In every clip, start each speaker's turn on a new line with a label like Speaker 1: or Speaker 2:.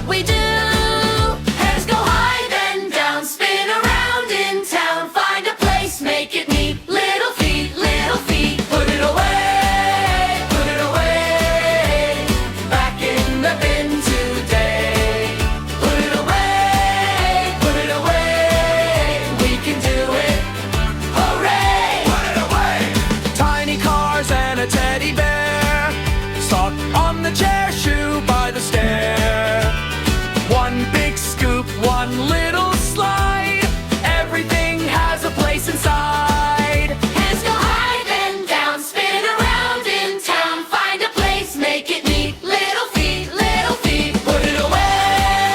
Speaker 1: what we do. Heads go high, then down, spin around in town. Find a place, make it neat. Little feet, put it away, back in the bin today. Put it away, we can do it. Hooray!
Speaker 2: Put it away! Tiny cars and a teddy bear, sock on the chair, shoe by the stair. One big scoop, one little slide. Everything has a place inside.
Speaker 1: Hands go high, then down, spin around in town. Find a place, make it neat. Little feet, put it away,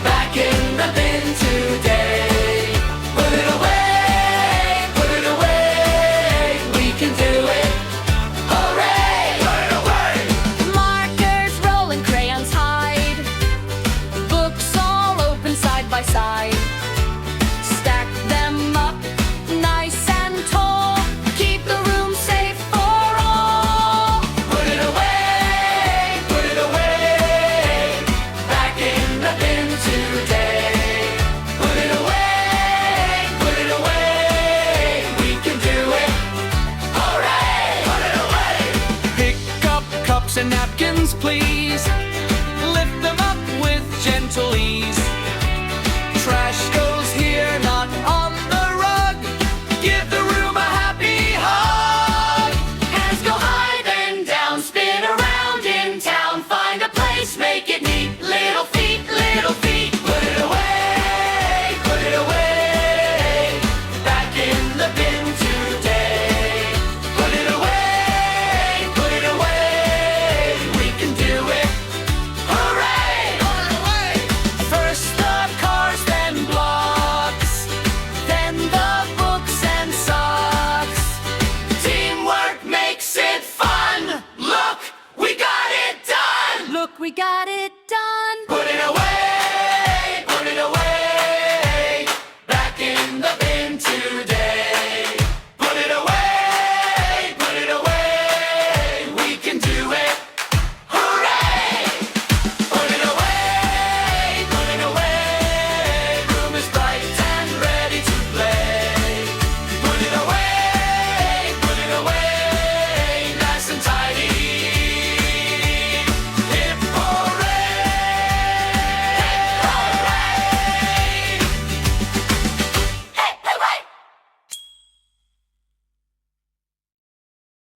Speaker 1: back in the bin today. Put it away, we can do it. Hooray!
Speaker 2: Put it away!
Speaker 1: Markers roll and crayons hide. Books all open side by side. Stack them up nice and tall. Keep the room safe for all. Put it away, back in the bin today. Put it away, we can do it. Hooray!
Speaker 2: Put it away! Pick up cups and napkins, please. Lift them up with gentle ease.